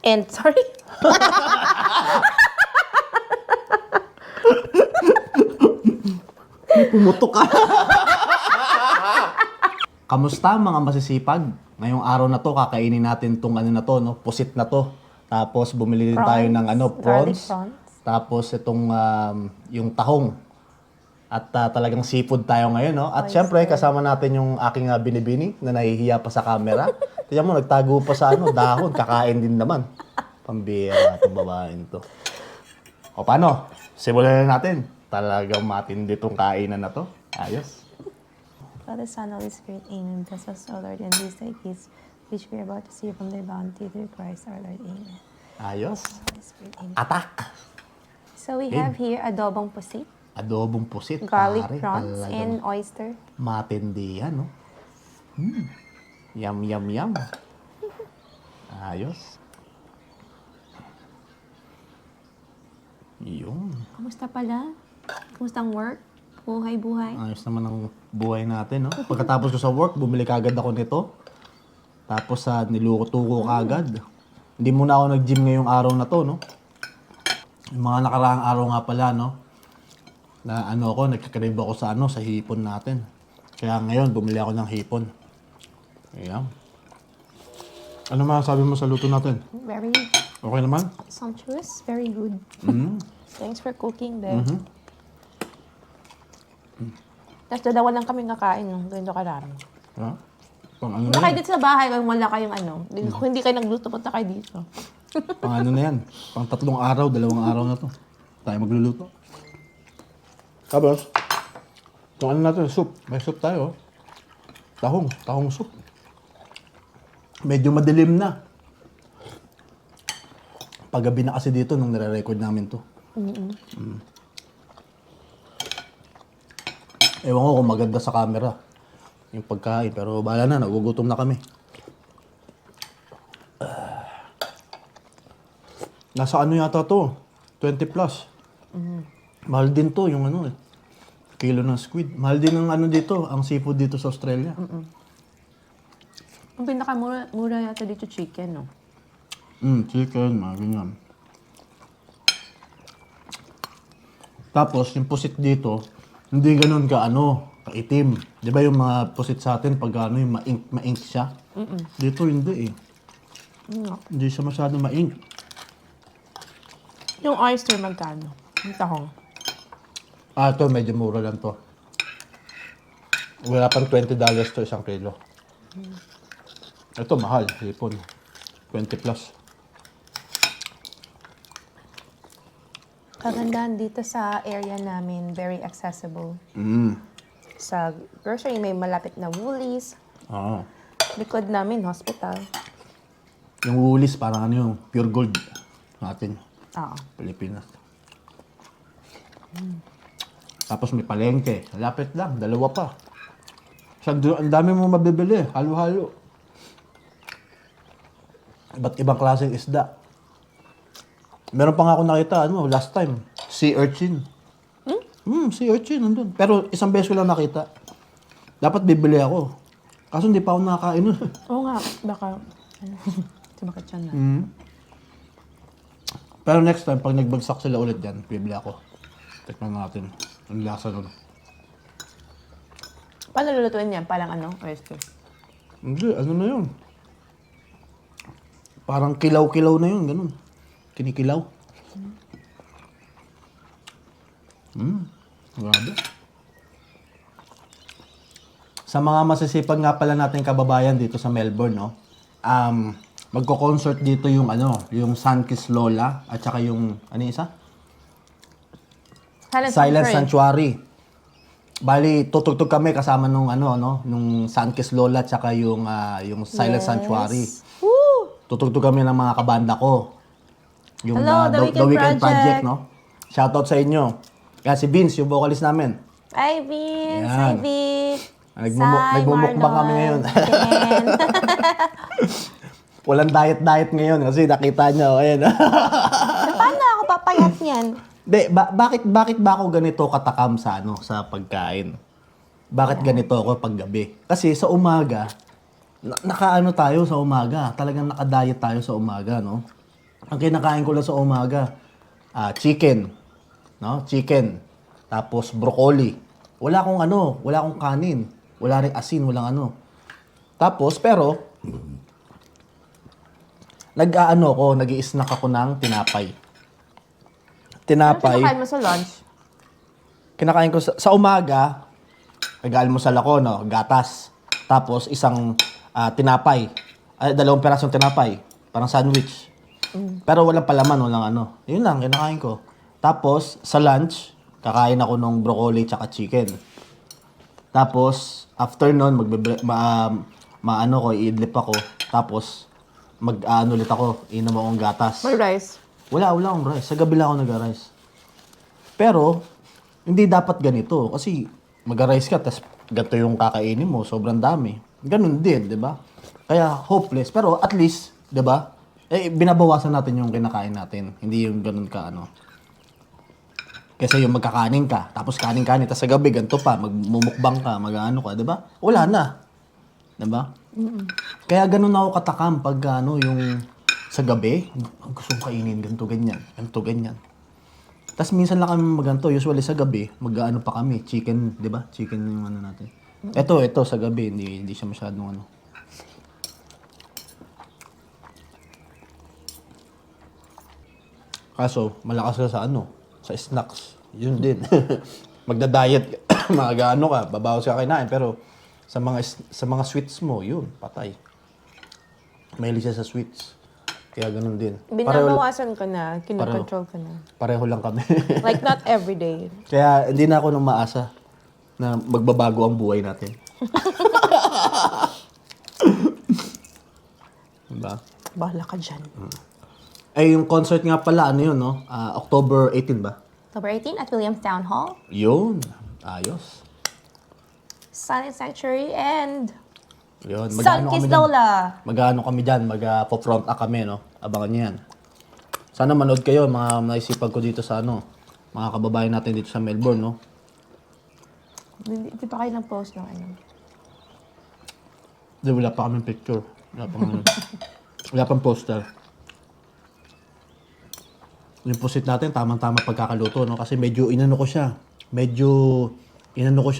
And, sorry. Pumutok ka. Kamusta mga masisipag? Ngayong araw na to, kakainin natin tong ano na to, no? Pusit na to. Tapos bumili din tayo ng ano, Garlic prawns. prawns. Tapos itong yung tahong. At talagang seafood tayo ngayon, no? At syempre, kasama natin yung aking binibini na nahihiya pa sa camera. Tignan mo, nagtago pa sa ano, dahon. Kakain din naman. Pambira itong babaeng to. O paano? Simulan na natin. Talagang matindi itong kainan na to. Ayos. Father, Son, Holy Spirit, Amen. Bless us, O Lord, and these thy gifts, which we are about to see from thy bounty through Christ our Lord. Amen. Ayos. Holy Spirit, Amen. Atak! So we have here adobong pusit, Adobong pusit. garlic pare. prawns, Talagang and oyster. matindi yan, no? Yum, yum, yum. Ayos. Yun. Kamusta pala? Kamusta ang work? Buhay-buhay? Ayos naman ang buhay natin, no? Pagkatapos ko sa work, bumili kagad ako nito. Tapos niluto ko kagad. Hindi muna ako nag-gym ngayong araw na to, no? Yung mga nakaraang araw nga pala, no? Na ano ako, nagkakrib ako sa ano, sa hipon natin. Kaya ngayon, bumili ako ng hipon. Ayan. Ano masasabi mo sa luto natin? Very Okay naman? sumptuous, very good. Thanks for cooking, babe. Tapos dalawa lang kami nakain, no? Ganito karami. Ha? Pang ano Punta na kayo yan? dito sa bahay kung wala kayong ano. Kung hindi kayo nagluto, punta kayo dito. Pang ano na yan? Pang 3 araw, 2 araw na to. Tayo magluluto. Tapos, itong ano natin, soup. May soup tayo. Tahong soup. Medyo madilim na. Paggabi na kasi dito nung nire-record namin to. Ewan ko kung maganda sa camera yung pagkain. Pero bahala na, nagugutom na kami. Nasa ano yata to? 20 plus. Mahal din to, yung ano eh. Kilo ng squid. Mahal din ang ano dito, ang seafood dito sa Australia. Ang pinakamura yata dito chicken, no? Chicken, mga ganyan. Tapos, yung pusit dito, hindi ganun ka ano, kaitim. Di ba yung mga pusit sa atin, pag ano, yung ma-ink siya? Dito hindi eh. Hindi siya masyado ma-ink. Yung oyster magkano? Yung tahong. Ito, medyo mura lang to. Wala pang $20 to isang kilo. Ito, mahal. Hipon. 20 plus. Kagandahan dito sa area namin, very accessible. Sa grocery, may malapit na Woolies. Ah. Likod namin, hospital. Yung Woolies, parang ano yung pure gold natin. Oo. Pilipinas. Tapos may palengke. Lapit lang. 2 pa. Ang dami mo mabibili. Halo-halo. Iba't ibang klaseng isda. Meron pa nga ako nakita, last time. Sea urchin. Sea urchin, nandun. Pero isang beses ko lang nakita. Dapat bibili ako. Kaso hindi pa ako nakakain nun. Oo nga, baka, sumakit siya na. Pero next time, pag nagbagsak sila ulit dyan, bibili ako. Tikman natin. Ang lasa nun. Paano lulutuin yan? Parang ano? Oyster. Hindi, ano na yun? Parang kilaw-kilaw na yun, ganun. Kinikilaw. Grabe. Sa mga masisipag nga pala natin kababayan dito sa Melbourne, no? Magko-concert dito yung yung Sunkiss Lola at saka yung, ano yung isa? Silent Sanctuary. Bali, tutugtog kami kasama nung nung Sunkiss Lola at saka yung Silent Sanctuary. Woo! Tutugtog kami ng mga kabanda ko. Yung Hello, The Weekend Project. no? Shoutout sa inyo. Kaya si Vince, yung vocalist namin. Hi, Vince! Yan. Hi, Vic! Nagmumukbang kami ngayon. Ken. Walang diet ngayon kasi nakita nyo. Ayan. Paano ako papayat niyan? Bakit ba ako ganito katakam sa pagkain? Bakit ganito ako paggabi? Kasi sa umaga, nakaano tayo sa umaga. Talagang nakadiet tayo sa umaga, no? Ang kinakain ko lang sa umaga, chicken, no? Chicken. Tapos broccoli. Wala akong kanin. Wala ring asin, walang ano. Tapos, pero, nag-i-snack ako ng tinapay. Ano kinakain mo sa lunch? Kinakain ko sa umaga, nag-almusal ako, no? Gatas. Tapos, isang tinapay. 2 pirasong tinapay. Parang sandwich. Pero walang palaman, walang ano. Yun lang, kinakain ko. Tapos, sa lunch, kakain ako ng broccoli tsaka chicken. Tapos, after nun, iidlip ako. Tapos, ulit ako, inom akong gatas. May rice. Wala akong rice. Sa gabi lang ako nag-rice. Pero, hindi dapat ganito. Kasi, mag-rice ka, tapos ganito yung kakainin mo. Sobrang dami. Ganun din, di ba? Kaya, hopeless. Pero, at least, di ba? Binabawasan natin yung kinakain natin. Hindi yung ganun ka, ano. Kasi yung magkakanin ka, tapos kanin-kanin, tapos sa gabi, ganito pa, magmumukbang ka, mag-ano ka, di ba? Wala na. Di ba? Kaya ganun ako katakam pag yung sa gabi, gusto kong kainin, ganito, ganyan. Tapos minsan lang kami maganto, usually sa gabi, mag-ano pa kami, chicken, di ba? Chicken yung ano natin. Ito, sa gabi, hindi siya masyadong ano. Kaso, malakas ka sa sa snacks. Yun din. Magda-diet, mag-ano ka, babawas ka kinain, pero sa mga sweets mo, yun, patay. Mahilig siya sa sweets. Kaya ganun din. Binabawasan ka na, kinokontrol ka na. Pareho lang kami. Like not every day. Kaya hindi na ako nang maasa na magbabago ang buhay natin. Diba? Bahala ka dyan. Yung concert nga pala, ano yun, no? October 18 ba? October 18 at Williams Town Hall. Yun. Ayos. Sunny Sanctuary and Yun. Sunkiss Lola. Mag-ano kami dyan, mag-front act kami, no? Abangan nyo yan. Sana manood kayo, mga naisipag ko dito sa mga kababayan natin dito sa Melbourne, no? Di pa kayo nag-post ng ano? Wala pa kami picture. Wala pang poster. Yung pusit natin, tamang-tama pagkakaluto, no? Kasi medyo inano ko siya,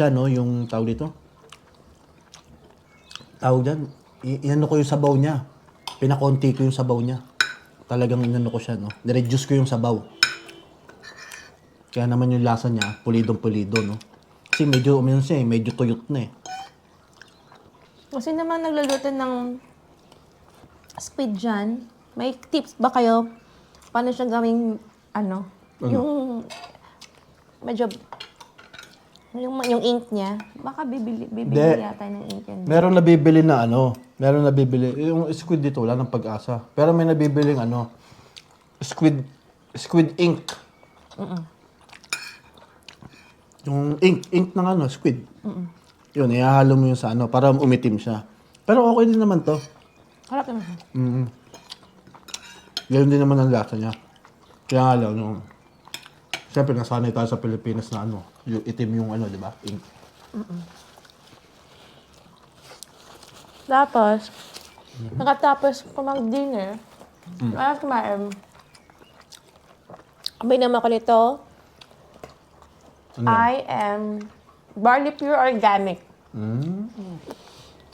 no? Yung tawag dito. Tawag dyan, inano ko yung sabaw niya. Pinakonti ko yung sabaw niya. Talagang inano ko siya, no? Nireduce ko yung sabaw. Kaya naman yung lasa niya, pulidong-pulido, no? Kasi medyo tuyot na eh. Kasi naman nagluluto ng squid dyan. May tips ba kayo? Paano siya gawing, yung medyo, yung ink niya, baka bibili yata ng ink yan. Meron nabibili na yung squid dito, wala ng pag-asa. Pero may nabibiling squid ink. Yung ink ng squid. Yun, ihahalo mo yung sa para umitim siya. Pero okay din naman to. Harap naman siya. Ganyan din naman ang lasa niya. Kaya nga lang, siyempre nasanay tayo sa Pilipinas na yung itim yung di ba? Ink. Tapos, nakatapos ko mag-dinner, ayos kumain. Abay naman ko nito, I am Barley Pure Organic.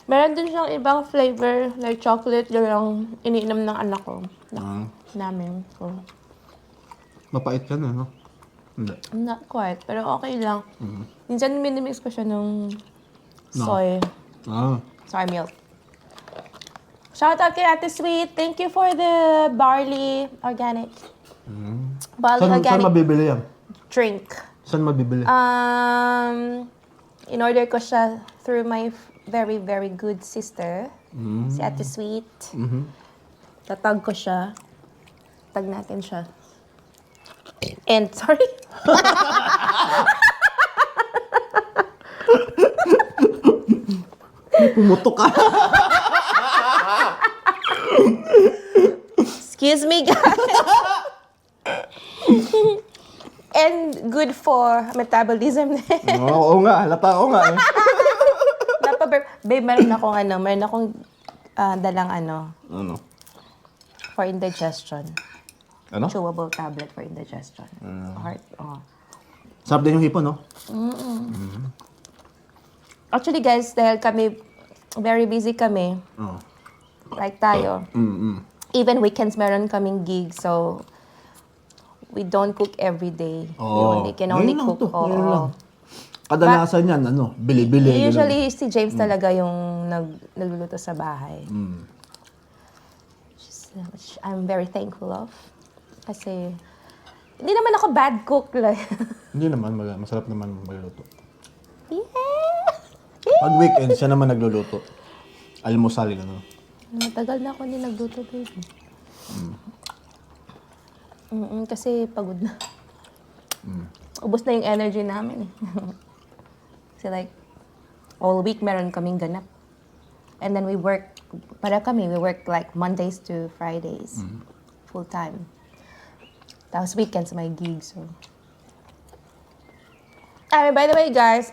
Meron din siyang ibang flavor, like chocolate, yun ang iniinom ng anak ko. Namin. So, Mapait ka na, no? Hindi. not quite, pero okay lang. Minsan minimix ko siya ng soy milk. Shout out kay Ate Sweet. Thank you for the barley organic. Barley Saan organic mabibili yan? drink. Saan mabibili? In-order ko siya through my very, very good sister, si Ate Sweet. Tatag ko siya. Tag natin siya. And, sorry. Pumutok ka. Excuse me, guys. And good for metabolism. Oo nga, halata ko nga eh. Babe, meron akong dalang Ano? for indigestion. Ano? Chewable tablet for indigestion. Heart, Sarap din yung hipon, no? Actually guys, dahil kami, very busy kami, Oo. like tayo, even weekends meron kaming gig, so we don't cook every day. We can only Ngayon lang cook. to, ngayon lang. Kadalasan yan, bili-bili. ganun. Usually, si James talaga yung nagluluto sa bahay. Which I'm very thankful of. Kasi, hindi naman ako bad cook. Like. Hindi naman, masarap naman magluto. Yeah! Pag weekend, siya naman nagluluto. Almusal, gano'n. Matagal na ako hindi nagluto, baby. Kasi pagod na. Ubus na yung energy namin. Kasi like, all week meron kaming ganap. And then we work, we work like Mondays to Fridays. Full time. Tapos weekends my gig, so. By the way, guys,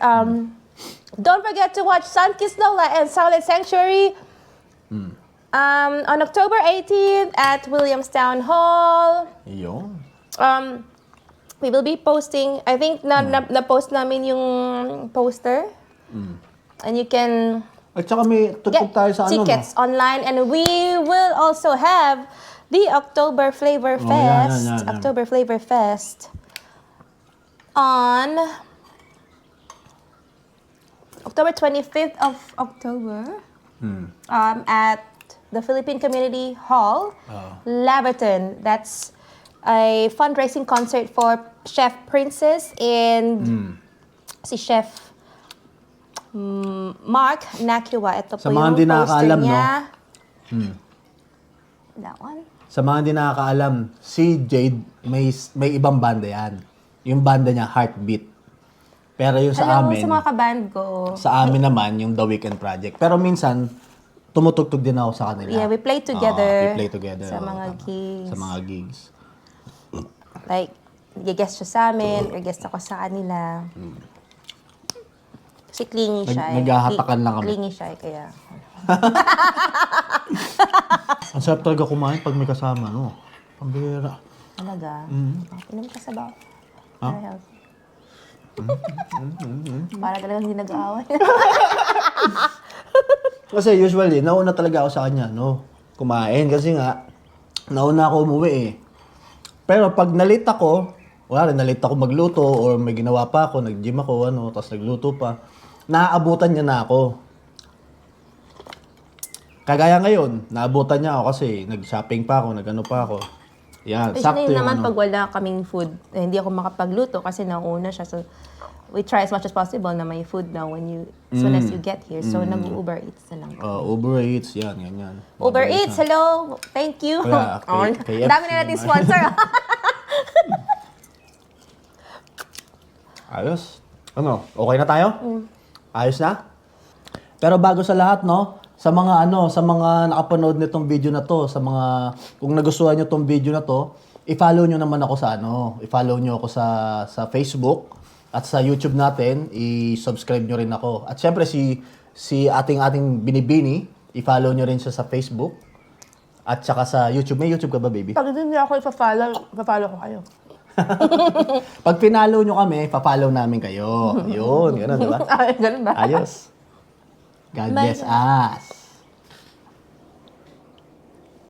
don't forget to watch Sunkissed Lola and Silent Sanctuary on October 18th at Williamstown Hall. Yun. We will be posting, I think na-post namin yung poster. And you can At saka may tutog get tayo sa tickets online. And we will also have the October Flavor Fest. yan. October Flavor Fest on October 25th of October at the Philippine Community Hall, Laverton. That's a fundraising concert for Chef Princess and si Chef Mark Nakiwa. Ito po Sa mga yung hindi poster nakakaalam, no? niya. That one. Sa mga hindi nakakaalam, si Jade, may ibang banda yan. Yung banda niya, Heartbeat. Pero yung sa Hello amin, sa mga kaband ko. sa amin naman, yung The Weekend Project. Pero minsan, tumutugtog din ako sa kanila. Yeah, we play together. We play together. Sa oo, mga tama. gigs. Sa mga gigs. Like, i-guest siya sa amin, or guest ako sa kanila. Kasi clingy siya. Naghahatakan lang kami. Clingy siya, kaya. Ang sarap talaga kumain pag may kasama, no? Pambira. Talaga. Inom ka sa ba? Ha? Para healthy. Para talagang hindi nag-aaway. Kasi usually, nauna talaga ako sa kanya, no? Kumain. Kasi nga, nauna ako umuwi eh. Pero pag nalate ako, wala rin, nalate ako magluto or may ginawa pa ako, nag-gym ako, tapos nagluto pa, naaabutan niya na ako. Kagaya ngayon, naabutan niya ako kasi nag-shopping pa ako, nag-ano pa ako. Yan, sakto Usually yung naman pag wala kaming food, hindi ako makapagluto kasi nauna siya. So, we try as much as possible na may food now as soon as you get here. So, nag-Uber Eats na lang. Uber Eats, yan, ganyan. Uber Eats, hello! Thank you! Kaya, KFC Dami na natin sponsor. Ayos. Ano, okay na tayo? Ayos na? Pero bago sa lahat, no? Sa mga nakapanood nitong video na to, kung nagustuhan niyo tong video na to, i-follow niyo naman ako sa i-follow niyo ako sa Facebook at sa YouTube natin, i-subscribe niyo rin ako. At syempre si ating binibini, i-follow niyo rin siya sa Facebook at saka sa YouTube. May YouTube ka ba, baby? Pag hindi ako ipa-follow ko kayo. Pag pinalo nyo kami, pa-follow namin kayo. Yun, gano'n, di ba? Ganun ba? Ayos. God bless us.